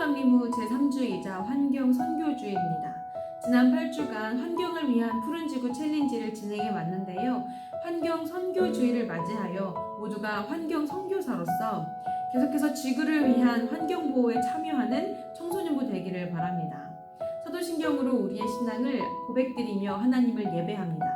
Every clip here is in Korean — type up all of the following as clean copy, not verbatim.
창립 후 제3주이자 환경 선교주입니다. 지난 8주간 환경을 위한 푸른지구 챌린지를 진행해 왔는데요. 환경 선교주의를 맞이하여 모두가 환경 선교사로서 계속해서 지구를 위한 환경 보호에 참여하는 청소년부 되기를 바랍니다. 사도신경으로 우리의 신앙을 고백드리며 하나님을 예배합니다.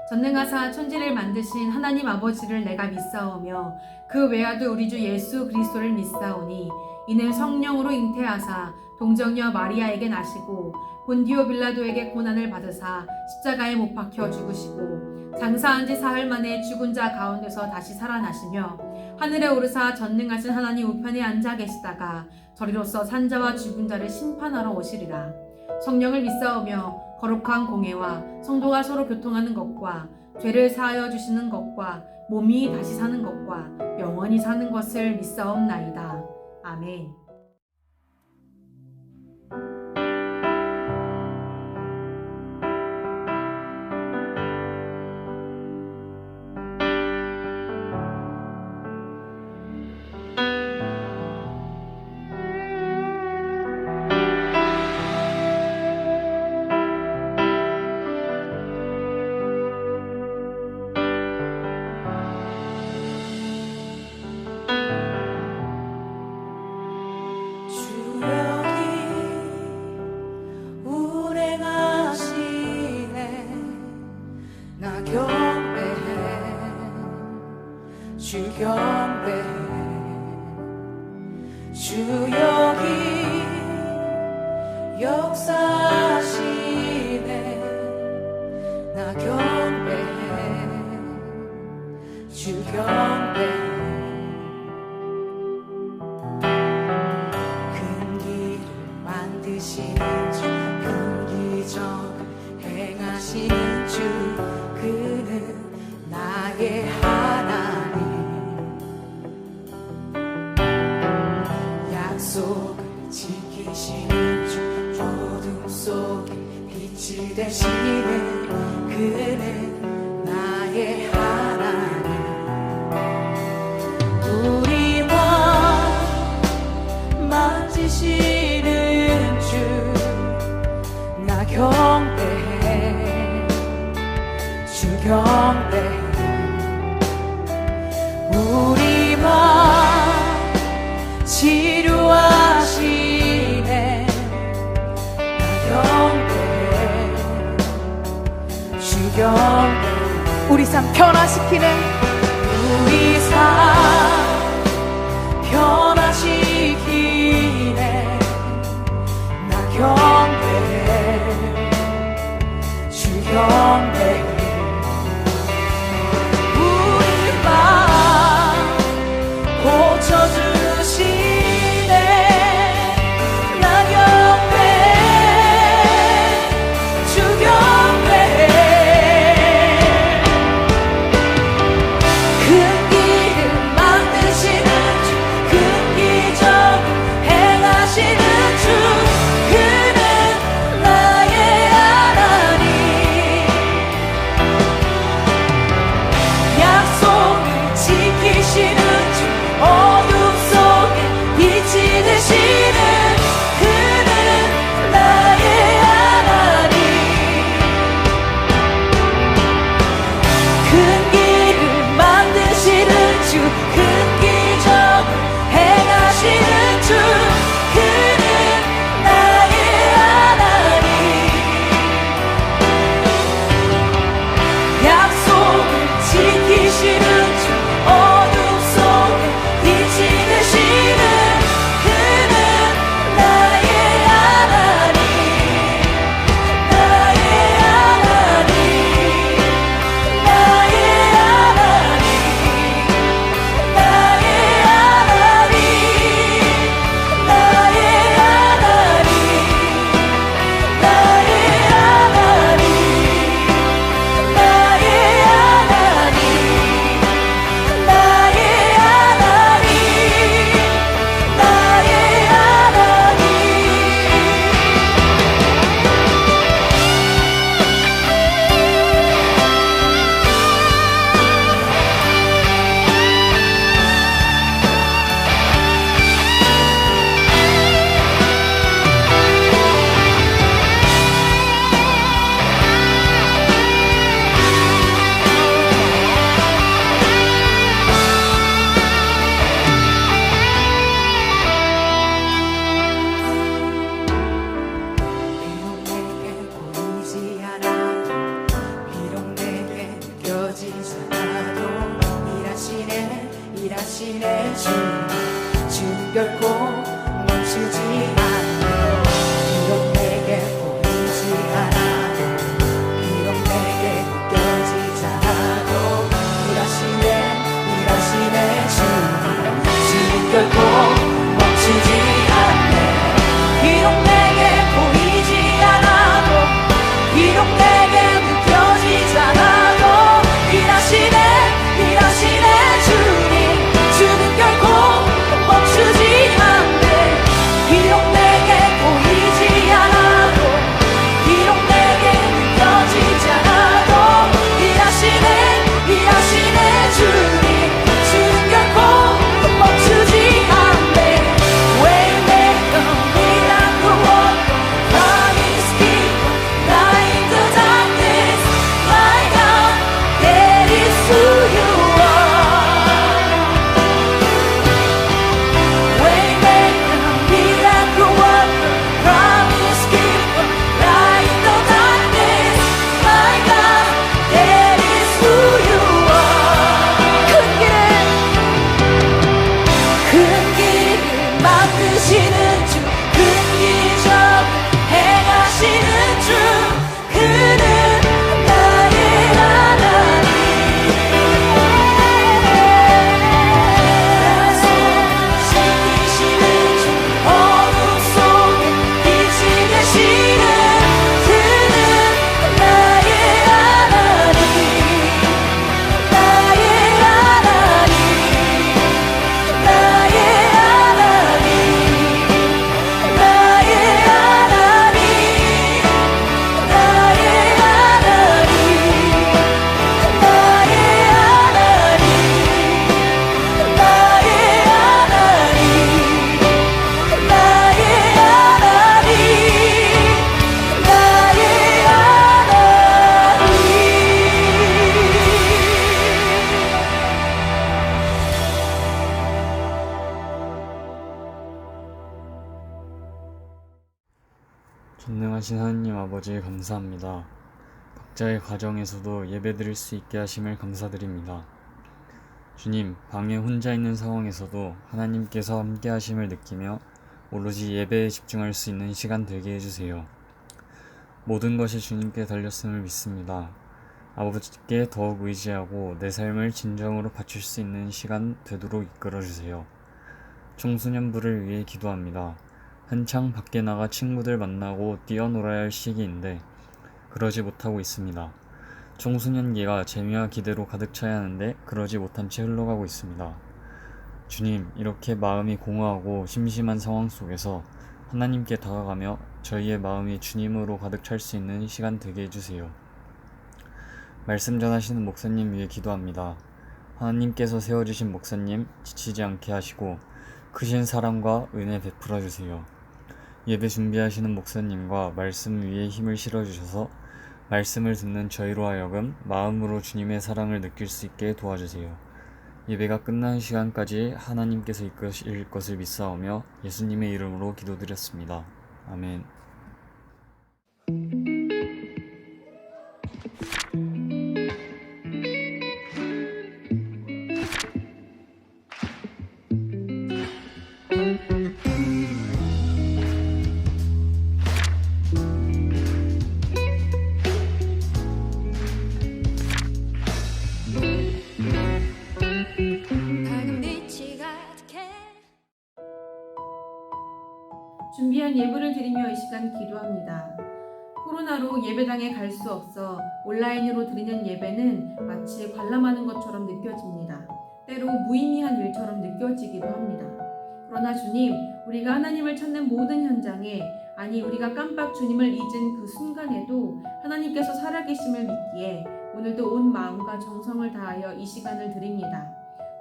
전능하사 천지를 만드신 하나님 아버지를 내가 믿사오며 그 외아들 우리 주 예수 그리스도를 믿사오니 이는 성령으로 잉태하사 동정녀 마리아에게 나시고 본디오 빌라도에게 고난을 받으사 십자가에 못 박혀 죽으시고 장사한 지 사흘 만에 죽은 자 가운데서 다시 살아나시며 하늘에 오르사 전능하신 하나님 우편에 앉아 계시다가 저리로서 산자와 죽은 자를 심판하러 오시리라. 성령을 믿사오며 거룩한 공회와 성도가 서로 교통하는 것과 죄를 사하여 주시는 것과 몸이 다시 사는 것과 영원히 사는 것을 믿사옵나이다. 아멘. 주 경배해 주 여기 역사하시네 나 경배해 주 경배해 큰 길을 만드시는 주 큰 기적 행하시는 주 그는 나의 약속을 지키시는 주 어둠 속에 빛이 되시는 그는 나의 하나님 우리와 만지시는 주 나 경배해 주 경배해 우리와 치료하시네 나 경배해 주 경배해 우리 삶 변화시키네 우리 삶 변화시키네 나 경배해 주 경배해 우리 맘 고쳐주시네 나 경배해 주 경배해 큰 길을 일하시네 주님 결코 멈추지 않네 비록 내게 보이지 않아도 비록 내게 느껴지지 않아도 일하시네 주님 결코 멈추지 않네 비록 내게 보이지 않아도 비록 내게 느껴지지 않아도 일하시네 주님 결코 멈추지 않네 비록 내게 보이지 않아도 비록 내게 느껴지지 않아도 일하시네 주님 결코 멈추지 않네 Waymaker, miracle worker, promise keeper, light in the darkness, my God, that is who you are. Waymaker, miracle worker, promise keeper, light in the darkness, my God, that is who you are. 큰 길을 만드시는 주, 큰 기적을 행하시는 주, 그는 나의 하나님. 나 소식이시는 주, 어둠 속에 빛이 되시는 그는 나의 하나님. 나의 하나님. 나의 하나님. 나의 하나님. 나의 하나님. 나의 하나님. 나의 하나님. 나의 전능하신 하느님 아버지 감사합니다. 각자의 가정에서도 예배드릴 수 있게 하심을 감사드립니다. 주님, 방에 혼자 있는 상황에서도 하나님께서 함께 하심을 느끼며 오로지 예배에 집중할 수 있는 시간 되게 해주세요. 모든 것이 주님께 달렸음을 믿습니다. 아버지께 더욱 의지하고 내 삶을 진정으로 바칠 수 있는 시간 되도록 이끌어주세요. 청소년부를 위해 기도합니다. 한창 밖에 나가 친구들 만나고 뛰어놀아야 할 시기인데 그러지 못하고 있습니다. 청소년기가 재미와 기대로 가득 차야 하는데 그러지 못한 채 흘러가고 있습니다. 주님, 이렇게 마음이 공허하고 심심한 상황 속에서 하나님께 다가가며 저희의 마음이 주님으로 가득 찰 수 있는 시간 되게 해주세요. 말씀 전하시는 목사님 위해 기도합니다. 하나님께서 세워주신 목사님 지치지 않게 하시고 크신 사랑과 은혜 베풀어 주세요. 예배 준비하시는 목사님과 말씀 위에 힘을 실어주셔서 말씀을 듣는 저희로 하여금 마음으로 주님의 사랑을 느낄 수 있게 도와주세요. 예배가 끝나는 시간까지 하나님께서 이끄실 것을 믿사오며 예수님의 이름으로 기도드렸습니다. 아멘. 준비한 예물을 드리며 이 시간 기도합니다. 코로나로 예배당에 갈 수 없어 온라인으로 드리는 예배는 마치 관람하는 것처럼 느껴집니다. 때로 무의미한 일처럼 느껴지기도 합니다. 그러나 주님, 우리가 하나님을 찾는 모든 현장에, 아니 우리가 깜빡 주님을 잊은 그 순간에도 하나님께서 살아계심을 믿기에 오늘도 온 마음과 정성을 다하여 이 시간을 드립니다.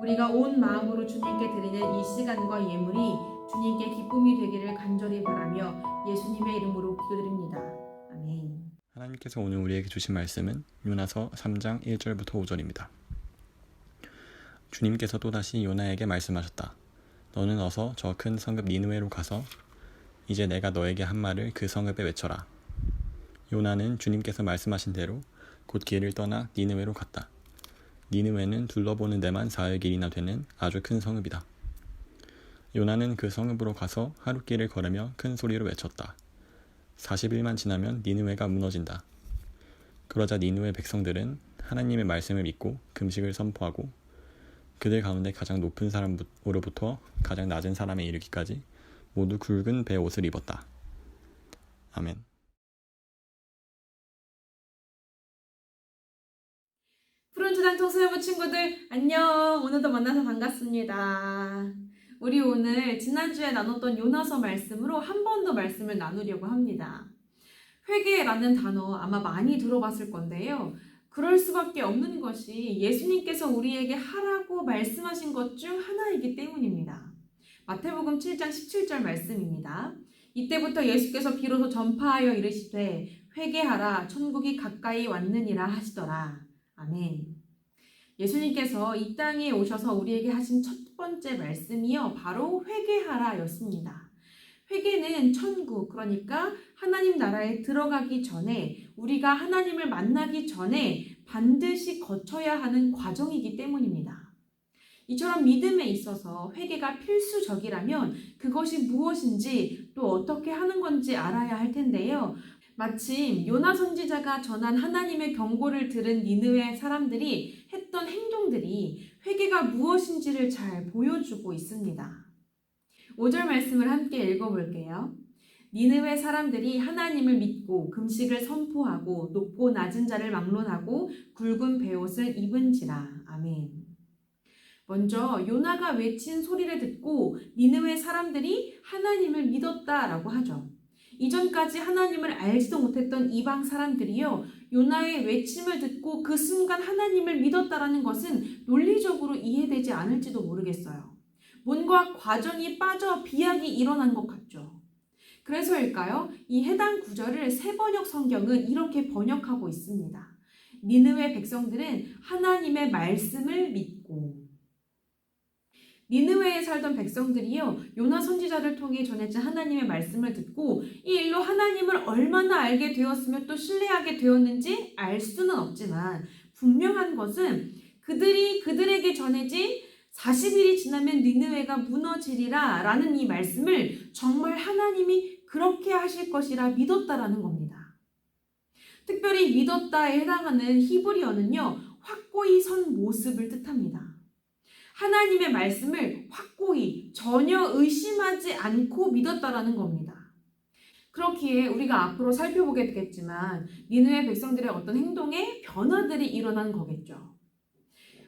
우리가 온 마음으로 주님께 드리는 이 시간과 예물이 주님께 기쁨이 되기를 간절히 바라며 예수님의 이름으로 기도드립니다. 아멘. 하나님께서 오늘 우리에게 주신 말씀은 요나서 3장 1절부터 5절입니다. 주님께서 또다시 요나에게 말씀하셨다. 너는 어서 저 큰 성읍 니느웨로 가서 이제 내가 너에게 한 말을 그 성읍에 외쳐라. 요나는 주님께서 말씀하신 대로 곧 길을 떠나 니느웨로 갔다. 니느웨는 둘러보는 데만 4일 길이나 되는 아주 큰 성읍이다. 요나는 그 성읍으로 가서 하룻길을 걸으며 큰 소리로 외쳤다. 40일만 지나면 니느웨가 무너진다. 그러자 니느웨 백성들은 하나님의 말씀을 믿고 금식을 선포하고 그들 가운데 가장 높은 사람으로부터 가장 낮은 사람에 이르기까지 모두 굵은 배 옷을 입었다. 아멘. 푸른초장 청소년부 친구들 안녕. 오늘도 만나서 반갑습니다. 우리 오늘 지난주에 나눴던 요나서 말씀으로 한 번 더 말씀을 나누려고 합니다. 회개라는 단어 아마 많이 들어봤을 건데요. 그럴 수밖에 없는 것이 예수님께서 우리에게 하라고 말씀하신 것 중 하나이기 때문입니다. 마태복음 7장 17절 말씀입니다. 이때부터 예수께서 비로소 전파하여 이르시되 회개하라 천국이 가까이 왔느니라 하시더라. 아멘. 예수님께서 이 땅에 오셔서 우리에게 하신 첫 번째 말씀이요 바로 회개하라 였습니다. 회개는 천국, 그러니까 하나님 나라에 들어가기 전에, 우리가 하나님을 만나기 전에 반드시 거쳐야 하는 과정이기 때문입니다. 이처럼 믿음에 있어서 회개가 필수적이라면 그것이 무엇인지 또 어떻게 하는 건지 알아야 할 텐데요. 마침 요나 선지자가 전한 하나님의 경고를 들은 니느웨 사람들이 했던 행동들이 회개가 무엇인지를 잘 보여주고 있습니다. 5절 말씀을 함께 읽어볼게요. 니느웨 사람들이 하나님을 믿고 금식을 선포하고 높고 낮은 자를 막론하고 굵은 베옷을 입은지라. 아멘. 먼저 요나가 외친 소리를 듣고 니느웨 사람들이 하나님을 믿었다라고 하죠. 이전까지 하나님을 알지도 못했던 이방 사람들이요, 요나의 외침을 듣고 그 순간 하나님을 믿었다라는 것은 논리적으로 이해되지 않을지도 모르겠어요. 뭔가 과정이 빠져 비약이 일어난 것 같죠. 그래서일까요? 이 해당 구절을 새번역 성경은 이렇게 번역하고 있습니다. 니느웨 백성들은 하나님의 말씀을 믿고. 니느웨에 살던 백성들이요 요나 선지자를 통해 전해진 하나님의 말씀을 듣고 이 일로 하나님을 얼마나 알게 되었으며 또 신뢰하게 되었는지 알 수는 없지만 분명한 것은 그들이 그들에게 전해진 40일이 지나면 니느웨가 무너지리라 라는 이 말씀을 정말 하나님이 그렇게 하실 것이라 믿었다라는 겁니다. 특별히 믿었다에 해당하는 히브리어는요 확고히 선 모습을 뜻합니다. 하나님의 말씀을 확고히 전혀 의심하지 않고 믿었다라는 겁니다. 그렇기에 우리가 앞으로 살펴보게 되겠지만 니느웨 백성들의 어떤 행동에 변화들이 일어난 거겠죠.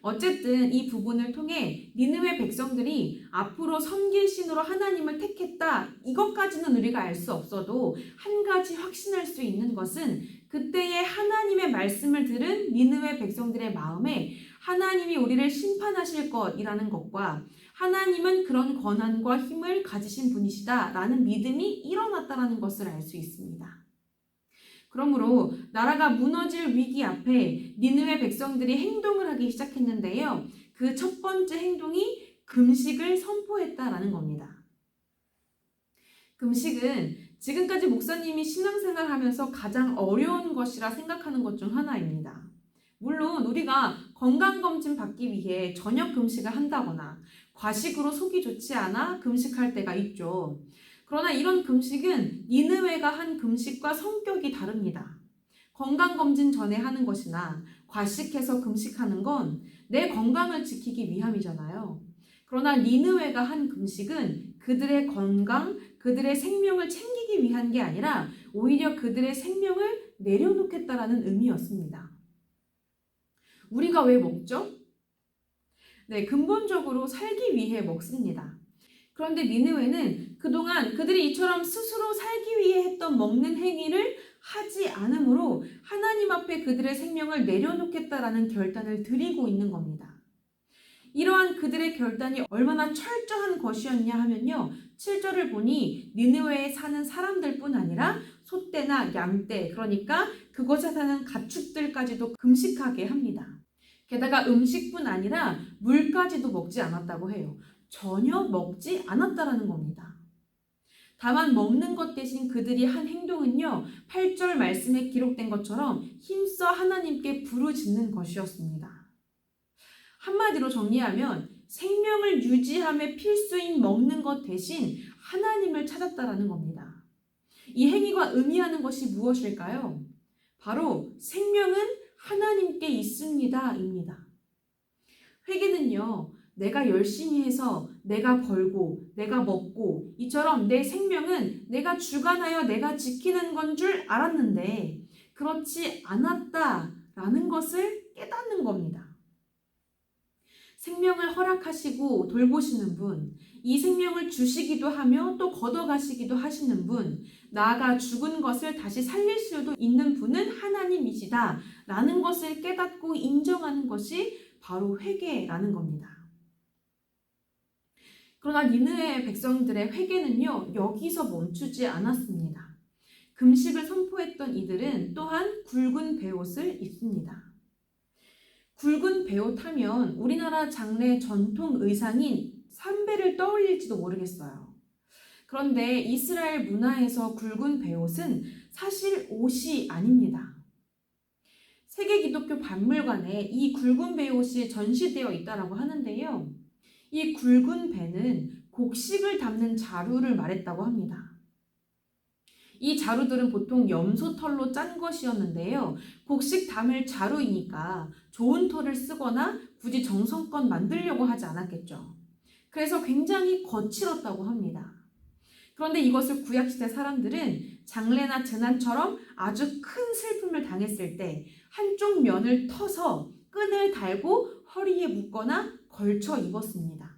어쨌든 이 부분을 통해 니느웨 백성들이 앞으로 섬길 신으로 하나님을 택했다, 이것까지는 우리가 알 수 없어도 한 가지 확신할 수 있는 것은 그때의 하나님의 말씀을 들은 니느웨 백성들의 마음에 하나님이 우리를 심판하실 것이라는 것과 하나님은 그런 권한과 힘을 가지신 분이시다 라는 믿음이 일어났다는 것을 알 수 있습니다. 그러므로 나라가 무너질 위기 앞에 니느웨 백성들이 행동을 하기 시작했는데요. 그 첫 번째 행동이 금식을 선포했다라는 겁니다. 금식은 지금까지 목사님이 신앙생활 하면서 가장 어려운 것이라 생각하는 것 중 하나입니다. 물론 우리가 건강검진 받기 위해 저녁 금식을 한다거나 과식으로 속이 좋지 않아 금식할 때가 있죠. 그러나 이런 금식은 니느웨가 한 금식과 성격이 다릅니다. 건강검진 전에 하는 것이나 과식해서 금식하는 건 내 건강을 지키기 위함이잖아요. 그러나 니느웨가 한 금식은 그들의 건강, 그들의 생명을 챙기기 위한 게 아니라 오히려 그들의 생명을 내려놓겠다라는 의미였습니다. 우리가 왜 먹죠? 네, 근본적으로 살기 위해 먹습니다. 그런데 니느웨는 그동안 그들이 이처럼 스스로 살기 위해 했던 먹는 행위를 하지 않으므로 하나님 앞에 그들의 생명을 내려놓겠다라는 결단을 드리고 있는 겁니다. 이러한 그들의 결단이 얼마나 철저한 것이었냐 하면요. 7절을 보니 니느웨에 사는 사람들뿐 아니라 소떼나 양떼, 그러니까 그곳에 사는 가축들까지도 금식하게 합니다. 게다가 음식뿐 아니라 물까지도 먹지 않았다고 해요. 전혀 먹지 않았다라는 겁니다. 다만 먹는 것 대신 그들이 한 행동은요. 8절 말씀에 기록된 것처럼 힘써 하나님께 부르짖는 것이었습니다. 한마디로 정리하면 생명을 유지함에 필수인 먹는 것 대신 하나님을 찾았다라는 겁니다. 이 행위가 의미하는 것이 무엇일까요? 바로 생명은 하나님께 있습니다 입니다. 회개는요, 내가 열심히 해서 내가 벌고 내가 먹고 이처럼 내 생명은 내가 주관하여 내가 지키는 건 줄 알았는데 그렇지 않았다라는 것을 깨닫는 겁니다. 생명을 허락하시고 돌보시는 분, 이 생명을 주시기도 하며 또 걷어가시기도 하시는 분, 나아가 죽은 것을 다시 살릴 수도 있는 분은 하나님이시다 라는 것을 깨닫고 인정하는 것이 바로 회개라는 겁니다. 그러나 니느웨 백성들의 회개는요, 여기서 멈추지 않았습니다. 금식을 선포했던 이들은 또한 굵은 베옷을 입습니다. 굵은 베옷 하면 우리나라 장례 전통 의상인 삼배를 떠올릴지도 모르겠어요. 그런데 이스라엘 문화에서 굵은 베옷은 사실 옷이 아닙니다. 세계 기독교 박물관에 이 굵은 베옷이 전시되어 있다고 하는데요. 이 굵은 배는 곡식을 담는 자루를 말했다고 합니다. 이 자루들은 보통 염소털로 짠 것이었는데요. 곡식 담을 자루이니까 좋은 털을 쓰거나 굳이 정성껏 만들려고 하지 않았겠죠. 그래서 굉장히 거칠었다고 합니다. 그런데 이것을 구약시대 사람들은 장례나 재난처럼 아주 큰 슬픔을 당했을 때 한쪽 면을 터서 끈을 달고 허리에 묶거나 걸쳐 입었습니다.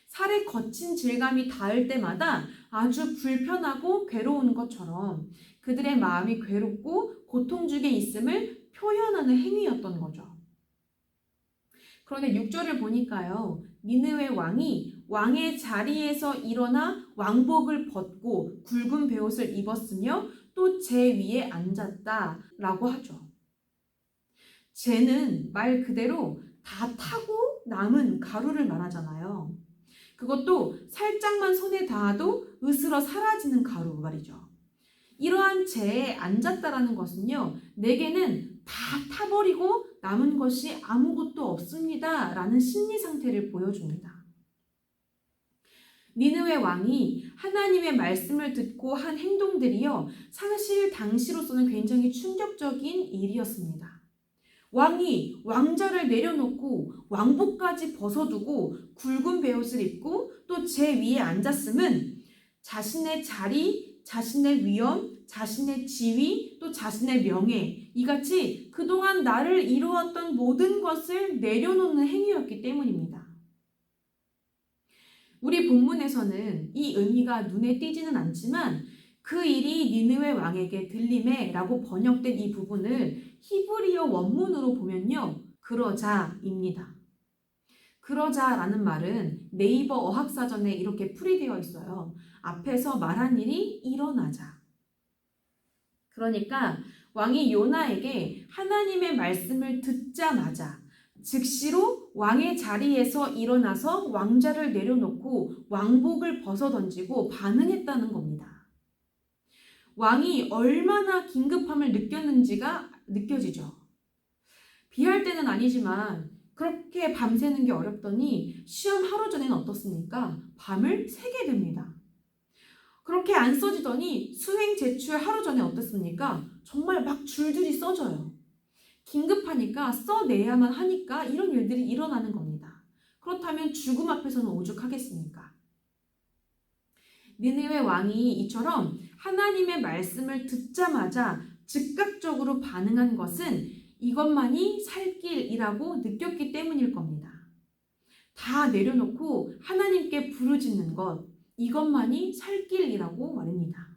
살의 거친 질감이 닿을 때마다 아주 불편하고 괴로운 것처럼 그들의 마음이 괴롭고 고통중에 있음을 표현하는 행위였던 거죠. 그런데 6절을 보니까요. 니느웨 왕이 왕의 자리에서 일어나 왕복을 벗고 굵은 베옷을 입었으며 또 제 위에 앉았다라고 하죠. 쟤는 말 그대로 다 타고 남은 가루를 말하잖아요. 그것도 살짝만 손에 닿아도 으스러 사라지는 가루 말이죠. 이러한 쟤에 앉았다라는 것은요. 내게는 다 타버리고 남은 것이 아무것도 없습니다 라는 심리 상태를 보여줍니다. 니느웨 왕이 하나님의 말씀을 듣고 한 행동들이요. 사실 당시로서는 굉장히 충격적인 일이었습니다. 왕이 왕자를 내려놓고 왕복까지 벗어두고 굵은 베옷을 입고 또 제 위에 앉았음은 자신의 자리, 자신의 위엄, 자신의 지위, 또 자신의 명예 이같이 그동안 나를 이루었던 모든 것을 내려놓는 행위였기 때문입니다. 우리 본문에서는 이 의미가 눈에 띄지는 않지만 그 일이 니느웨 왕에게 들리매라고 번역된 이 부분을 히브리어 원문으로 보면요. 그러자입니다. 그러자라는 말은 네이버 어학사전에 이렇게 풀이되어 있어요. 앞에서 말한 일이 일어나자. 그러니까 왕이 요나에게 하나님의 말씀을 듣자마자 즉시로 왕의 자리에서 일어나서 왕자를 내려놓고 왕복을 벗어던지고 반응했다는 겁니다. 왕이 얼마나 긴급함을 느꼈는지가 느껴지죠. 비할 때는 아니지만 그렇게 밤새는 게 어렵더니 시험 하루 전에는 어떻습니까? 밤을 새게 됩니다. 그렇게 안 써지더니 수행 제출 하루 전에 어떻습니까? 정말 막 줄줄이 써져요. 긴급하니까 써내야만 하니까 이런 일들이 일어나는 겁니다. 그렇다면 죽음 앞에서는 오죽하겠습니까? 니느웨 왕이 이처럼 하나님의 말씀을 듣자마자 즉각적으로 반응한 것은 이것만이 살 길이라고 느꼈기 때문일 겁니다. 다 내려놓고 하나님께 부르짖는 것, 이것만이 살 길이라고 말입니다.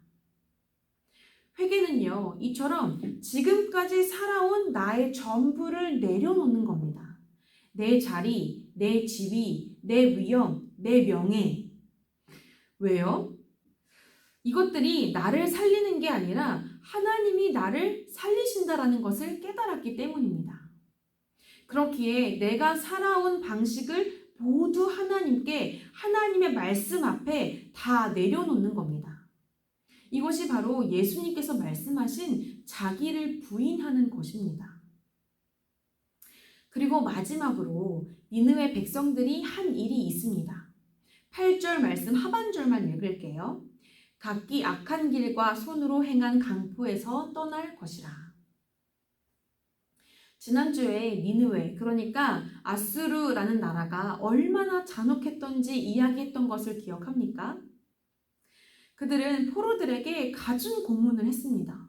회개는요, 이처럼 지금까지 살아온 나의 전부를 내려놓는 겁니다. 내 자리, 내 지위, 내 위엄, 내 명예. 왜요? 이것들이 나를 살리는 게 아니라 하나님이 나를 살리신다라는 것을 깨달았기 때문입니다. 그렇기에 내가 살아온 방식을 모두 하나님께, 하나님의 말씀 앞에 다 내려놓는 겁니다. 이것이 바로 예수님께서 말씀하신 자기를 부인하는 것입니다. 그리고 마지막으로 니느웨 백성들이 한 일이 있습니다. 8절 말씀 하반절만 읽을게요. 각기 악한 길과 손으로 행한 강포에서 떠날 것이라. 지난주에 니느웨, 그러니까 아수르라는 나라가 얼마나 잔혹했던지 이야기했던 것을 기억합니까? 그들은 포로들에게 가중 고문을 했습니다.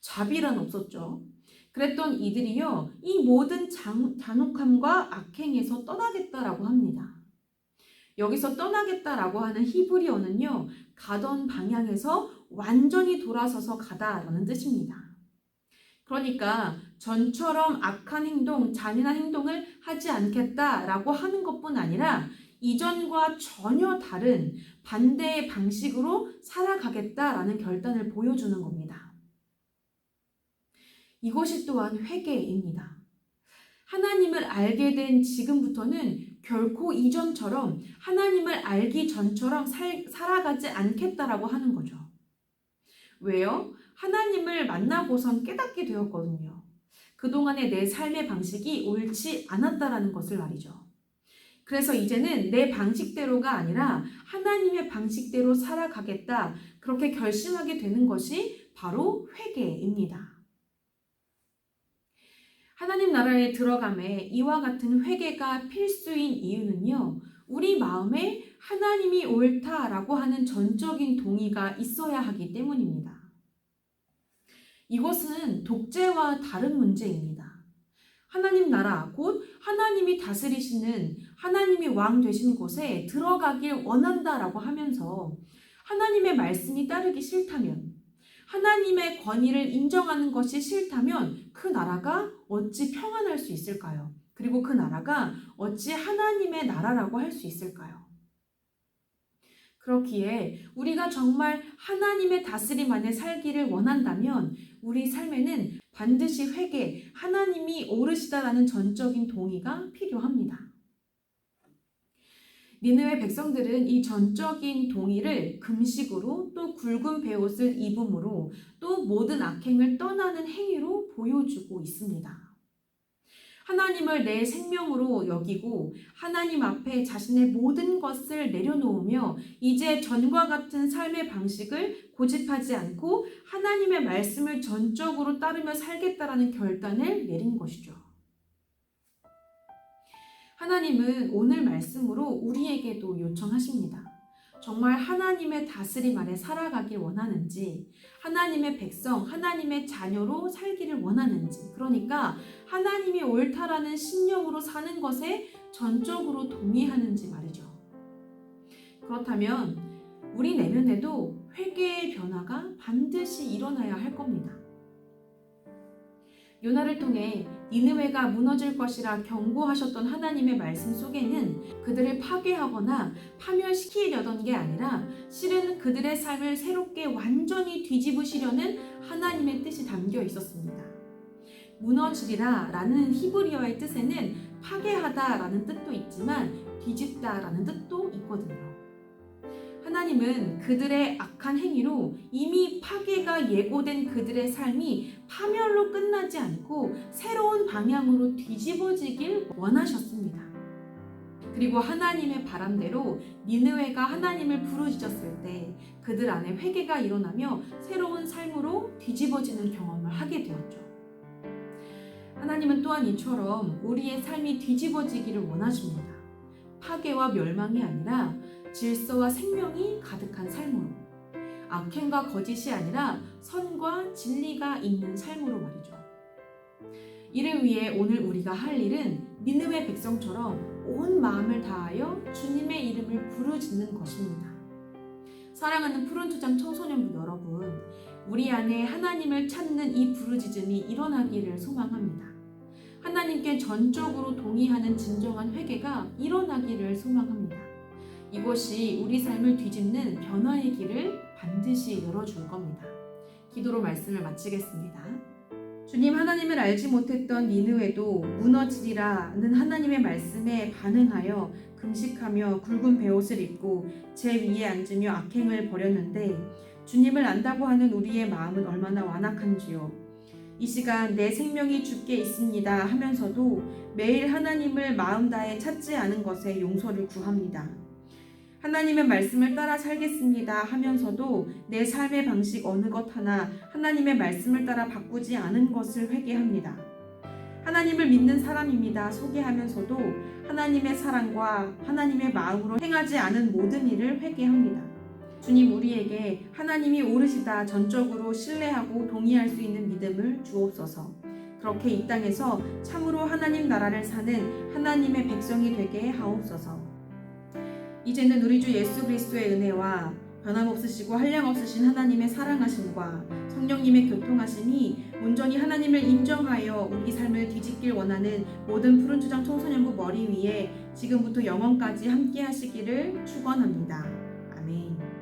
자비란 없었죠. 그랬던 이들이요, 이 모든 잔혹함과 악행에서 떠나겠다라고 합니다. 여기서 떠나겠다라고 하는 히브리어는요, 가던 방향에서 완전히 돌아서서 가다라는 뜻입니다. 그러니까 전처럼 악한 행동, 잔인한 행동을 하지 않겠다라고 하는 것뿐 아니라 이전과 전혀 다른 반대의 방식으로 살아가겠다라는 결단을 보여주는 겁니다. 이것이 또한 회개입니다. 하나님을 알게 된 지금부터는 결코 이전처럼 하나님을 알기 전처럼 살아가지 않겠다라고 하는 거죠. 왜요? 하나님을 만나고선 깨닫게 되었거든요. 그동안의 내 삶의 방식이 옳지 않았다라는 것을 말이죠. 그래서 이제는 내 방식대로가 아니라 하나님의 방식대로 살아가겠다, 그렇게 결심하게 되는 것이 바로 회개입니다. 하나님 나라에 들어감에 이와 같은 회개가 필수인 이유는요, 우리 마음에 하나님이 옳다라고 하는 전적인 동의가 있어야 하기 때문입니다. 이것은 독재와 다른 문제입니다. 하나님 나라, 곧 하나님이 다스리시는, 하나님이 왕 되신 곳에 들어가길 원한다라고 하면서 하나님의 말씀이 따르기 싫다면, 하나님의 권위를 인정하는 것이 싫다면 그 나라가 어찌 평안할 수 있을까요? 그리고 그 나라가 어찌 하나님의 나라라고 할 수 있을까요? 그렇기에 우리가 정말 하나님의 다스림 안에 살기를 원한다면 우리 삶에는 반드시 회개, 하나님이 옳으시다라는 전적인 동의가 필요합니다. 니느웨 백성들은 이 전적인 동의를 금식으로, 또 굵은 베옷을 입음으로, 또 모든 악행을 떠나는 행위로 보여주고 있습니다. 하나님을 내 생명으로 여기고 하나님 앞에 자신의 모든 것을 내려놓으며 이제 전과 같은 삶의 방식을 고집하지 않고 하나님의 말씀을 전적으로 따르며 살겠다라는 결단을 내린 것이죠. 하나님은 오늘 말씀으로 우리에게도 요청하십니다. 정말 하나님의 다스림 아래 살아가길 원하는지, 하나님의 백성, 하나님의 자녀로 살기를 원하는지, 그러니까 하나님이 옳다라는 신념으로 사는 것에 전적으로 동의하는지 말이죠. 그렇다면 우리 내면에도 회개의 변화가 반드시 일어나야 할 겁니다. 요나를 통해 니느웨가 무너질 것이라 경고하셨던 하나님의 말씀 속에는 그들을 파괴하거나 파멸시키려던 게 아니라 실은 그들의 삶을 새롭게 완전히 뒤집으시려는 하나님의 뜻이 담겨 있었습니다. 무너지리라 라는 히브리어의 뜻에는 파괴하다 라는 뜻도 있지만 뒤집다 라는 뜻도 있거든요. 하나님은 그들의 악한 행위로 이미 파괴가 예고된 그들의 삶이 파멸로 끝나지 않고 새로운 방향으로 뒤집어지길 원하셨습니다. 그리고 하나님의 바람대로 니느웨가 하나님을 부르짖었을 때 그들 안에 회개가 일어나며 새로운 삶으로 뒤집어지는 경험을 하게 되었죠. 하나님은 또한 이처럼 우리의 삶이 뒤집어지기를 원하십니다. 파괴와 멸망이 아니라 질서와 생명이 가득한 삶으로, 악행과 거짓이 아니라 선과 진리가 있는 삶으로 말이죠. 이를 위해 오늘 우리가 할 일은 니느웨 백성처럼 온 마음을 다하여 주님의 이름을 부르짖는 것입니다. 사랑하는 푸른투장 청소년부 여러분, 우리 안에 하나님을 찾는 이 부르짖음이 일어나기를 소망합니다. 하나님께 전적으로 동의하는 진정한 회개가 일어나기를 소망합니다. 이것이 우리 삶을 뒤집는 변화의 길을 반드시 열어줄 겁니다. 기도로 말씀을 마치겠습니다. 주님, 하나님을 알지 못했던 니느웨도 무너지리라는 하나님의 말씀에 반응하여 금식하며 굵은 베옷을 입고 제 위에 앉으며 악행을 벌였는데 주님을 안다고 하는 우리의 마음은 얼마나 완악한지요. 이 시간 내 생명이 주께 있습니다 하면서도 매일 하나님을 마음 다해 찾지 않은 것에 용서를 구합니다. 하나님의 말씀을 따라 살겠습니다 하면서도 내 삶의 방식 어느 것 하나 하나님의 말씀을 따라 바꾸지 않은 것을 회개합니다. 하나님을 믿는 사람입니다 소개하면서도 하나님의 사랑과 하나님의 마음으로 행하지 않은 모든 일을 회개합니다. 주님, 우리에게 하나님이 오르시다 전적으로 신뢰하고 동의할 수 있는 믿음을 주옵소서. 그렇게 이 땅에서 참으로 하나님 나라를 사는 하나님의 백성이 되게 하옵소서. 이제는 우리 주 예수 그리스도의 은혜와 변함없으시고 한량없으신 하나님의 사랑하심과 성령님의 교통하심이 온전히 하나님을 인정하여 우리 삶을 뒤집길 원하는 모든 푸른주장 청소년부 머리 위에 지금부터 영원까지 함께 하시기를 축원합니다. 아멘.